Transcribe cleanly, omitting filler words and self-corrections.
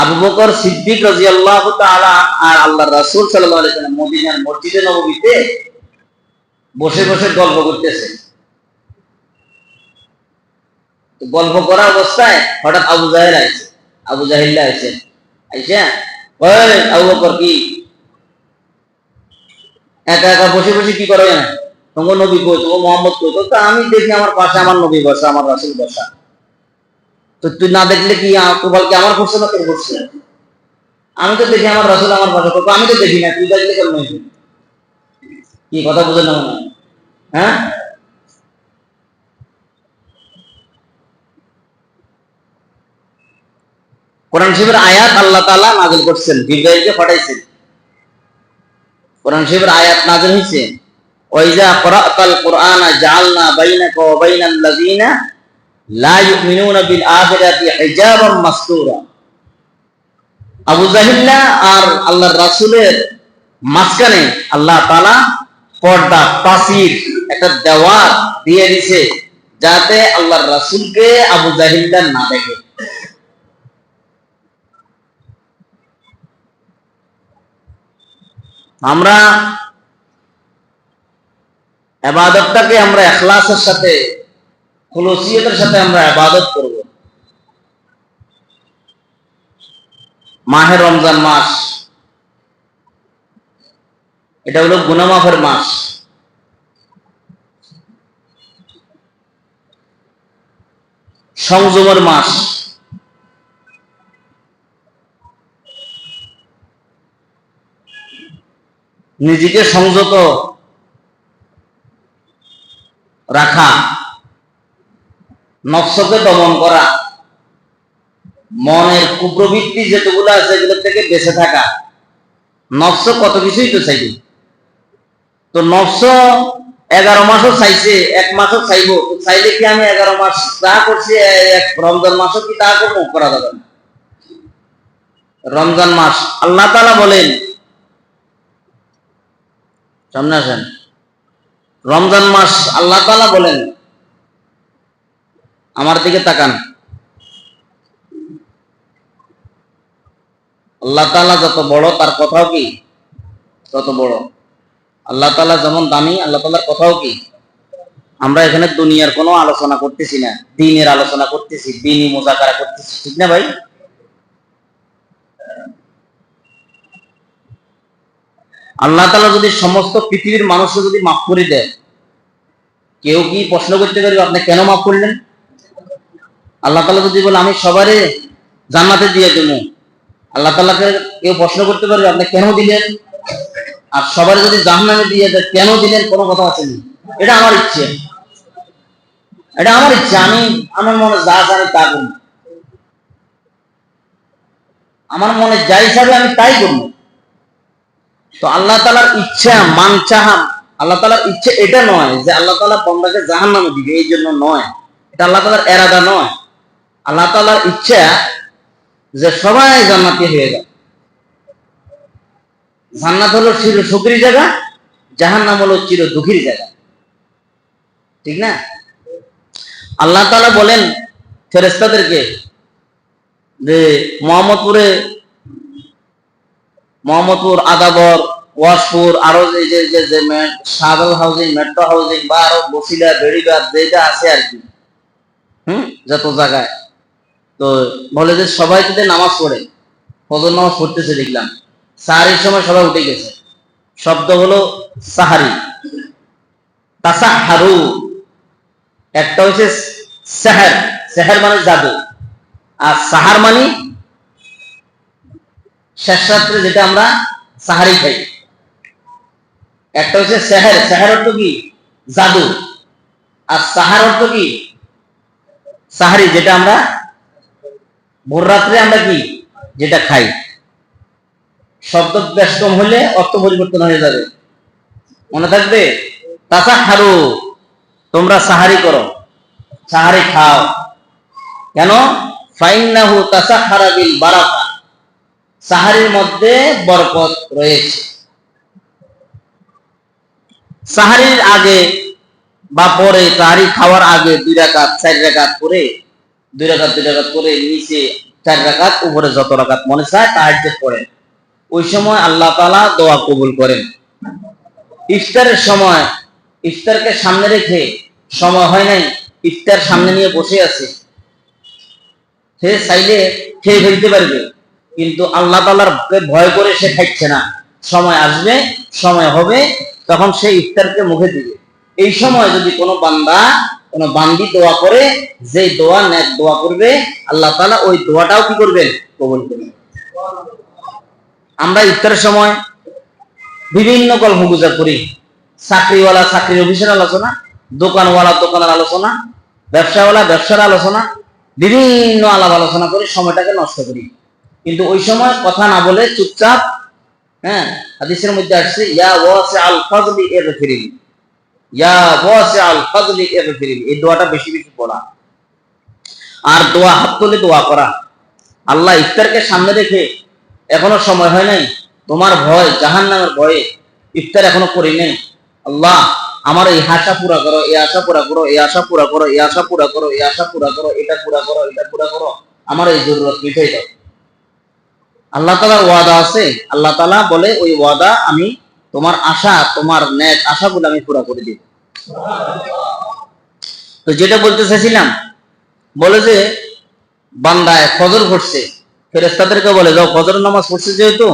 আবু বকর সিদ্দিক রাদিয়াল্লাহু তাআলা আর আল্লাহর রাসূল সাল্লাল্লাহু আলাইহি ওয়াসাল্লাম মদিনার মসজিদে নববীতে বসে বসে গল্প করতেছে। গল্প করা অবস্থায় হঠাৎ আবু জাহেল আইছে। আবু জাহেল আইছে, আইসা ওই আবু বকর কি একা একা বসে বসে কি করো না? তোমার নবী কই, তোমার মুহাম্মদ কই? তো আমি দেখি আমার পাশে আমার নবী বসা, আমার রাসূল বসা। তো তুই না দেখলে কি আকবাল কি আমার করছে না তোর করছে? আমি তো দেখি আমার রাসূল আমার পাশে, তো আমি তো দেখি না, তুই দেখলে কেন নয়? কি কথা বুঝেন না? হ্যাঁ, কোরআন শরীফের আয়াত আল্লাহ তাআলা নাযিল করছেন, জিবরাইলকে পাঠাইছেন। কোরআন শরীফের আয়াত নাযিল হইছে, ওয়াইজা ক্রাআতাল কুরআনা জাআলনা বাইনাকা ওয়া বাইনাল লাযিনা লা ইউমিনুনা বিল আখিরাতি হিজাবাম মাসতুরা। আবু জাহিল আর আল্লাহর রাসূলের মাঝখানে আল্লাহ তাআলা পর্দা, প্রাচীর, একটা দেওয়াল দিয়ে দিয়েছে, যাতে আল্লাহর রাসূলকে আবু জাহিল না দেখে। আমরা ইবাদতটাকে আমরা ইখলাসের সাথে, খুলুসিয়তের সাথে আমরা ইবাদত করব। মাহে রমজান মাস, এটা হলো গুনাহ মাফের মাস। সংযমের মাস। নিজেকে সংযত রাখা, নফসকে দমন করা, মনের কুপ্রবৃত্তি যেগুলো আছে এগুলো থেকে বেঁচে থাকা। নফস কত কিছুই তো চাইবে, তো নফস 11 মাসও চাইছে, 1 মাসও চাইবো, তো চাইলে কি আমি 11 মাস তা করছি, এক রমজান মাসও কি তা করবো? করা যাবে না। রমজান মাস আল্লাহ তাআলা বলেন, সামনে আসেন, রমজান মাস আল্লাহ তাআলা বলেন, আমার দিকে তাকান, আল্লাহ তাআলা যত বড় তার কথাও কি তত বড়। আল্লাহ তাআলা যেমন দামি, আল্লাহ তাআলার কথাও কি। আমরা এখানে দুনিয়ার কোনো আলোচনা করতেছি না, দ্বীনের আলোচনা করতেছি, দ্বীনি মুযাকারা করতেছি, ঠিক না ভাই? আল্লাহ তাআলা যদি সমস্ত পৃথিবীর মানুষকে যদি মাফ করে দেয়, কেউ কি প্রশ্ন করতে পারবে আপনি কেন মাফ করলেন? আল্লাহ তাআলা যদি বলে আমি সবারে জান্নাতে দিয়ে দেবো, আল্লাহ তাআলাকে কেউ প্রশ্ন করতে পারবে আপনি কেন দিলেন? আর সবার যদি জাহান্নামে দিয়ে দেয়, কেন দিলেন? কোনো কথা আছে না। এটা আমার ইচ্ছে, এটা আমার ইচ্ছে, আমি আমার মনে যা জানি তা করব, আমার মনে যা হিসাবে আমি তাই করব। তো আল্লাহ তাআলার ইচ্ছা মান চাহাম, আল্লাহ তাআলার ইচ্ছে এটা নয় যে আল্লাহ তাআলা বান্দাকে জাহান্নামে দিবে, এই জন্য নয়, এটা আল্লাহ তাআলার এরাদা নয়। আল্লাহ তাআলার ইচ্ছা যে সবাই জান্নাতি হয়ে যায়। জান্নাত হলো চির সুখের জায়গা, জাহান্নাম হলো চির দুঃখের জায়গা, ঠিক না? আল্লাহ তাআলা বলেন ফেরেশতাদেরকে যে মোহাম্মদপুর, আদাবর, ওয়াশপুর, আরো যে যে যে সাদল হাউজিং, মেট্রো হাউজিং বা আরো বসিলা, বেড়িবাদ যেটা আছে আর কি, যত জায়গায়, তো বলে যে সবাই যদি নামাজ পড়ে, ফজর নামাজ পড়তেছে দেখলাম, সাহারির সময় সবাই উঠে গেছে। শব্দ হলো সাহারি, তাসাহারু। একটা হচ্ছে সেহের, সেহের মানে জাদু, আর সাহার মানে শেষ রাত্রে যেটা আমরা সাহারি খাই। একটা হচ্ছে সেহের, সেহের অর্থ কি জাদু, আর সাহার অর্থ কি সাহারি, যেটা আমরা ভোর রাত্রে আমরা কি যেটা খাই। শব্দ বেশ কম হলে অর্থ পরিবর্তন হয়ে যাবে, মনে থাকবে। তাসাহারু, তোমরা সাহারি করো, সাহারি খাও। কেন? ফাইন্নাহু তাসাহারা বিল বারাকা, সাহারির মধ্যে বরকত রয়েছে। সাহারির আগে বা পরে, সাহারি খাওয়ার আগে 2 রাকাত 4 রাকাত করে, 2 রাকাত 2 রাকাত করে নিচে 4 রাকাত, উপরে যত রাকাত মনে চায় তাহাজ্জুদ পড়েন। ওই সময় আল্লাহ তাআলা দোয়া কবুল করেন। ইফতারের সময় ইফতারকে সামনে রেখে, সময় হয় নাই, ইফতার সামনে নিয়ে বসে আছে, সে চাইলে খেয়ে ফেলতে পারবে, কিন্তু আল্লাহ তাআলার ভয় করে সে খাচ্ছে না। সময় আসবে, সময় হবে, তখন সে ইফতারকে মুখে দিবে। এই সময় যদি কোনো বান্দা, কোনো বান্দি দোয়া করে, যে দোয়া নেক দোয়া করবে, আল্লাহ তাআলা ওই দোয়াটাও কি করবেন? কবুল করবেন। আমরা ইফতারের সময় বিভিন্ন গল্প গুজব করি। চাকরিওয়ালা চাকরির অফিসের আলোচনা, দোকানওয়ালা দোকানের আলোচনা, ব্যবসাওয়ালা ব্যবসার আলোচনা, বিভিন্ন আলাপ আলোচনা করে সময়টাকে নষ্ট করি। কিন্তু ওই সময় কথা না বলে চুপচাপ, হাদিসের মধ্যে আসছে ইয়া ওয়াসিআল ফাযলি ইগফিরলি, ইয়া ওয়াসিআল ফাযলি ইগফিরলি, এই দোয়াটা বেশি বেশি পড়া। আর দোয়া, হাত তুলে দোয়া করা। আল্লাহ, ইফতারকে সামনে রেখে এখনো সময় হয় নাই, তোমার ভয়, জাহান্নামের ভয়ে ইফতার এখনো করি নাই। আল্লাহ, আমার এই আশা পুরা করো, এই আশা পুরা করো, এই আশা পুরা করো, এই আশা পুরা করো, এই আশা পুরা করো, এটা পুরা করো, এটা পুরা করো, আমার এই জরুরত মিটাই দাও। আল্লাহ তাআলার ওয়াদা আছে, আল্লাহ তাআলা বলে ওই ওয়াদা আমি তোমার আশা, তোমার নেক আশাগুলো আমি পুরা করে দিব। তো যেটা বলতে চাইছিলাম, বলে যে বান্দায় ফজর ঘটছে, ফেরেশতাদেরকে বলে যাও ফজর নামাজ পড়ছে যেহেতু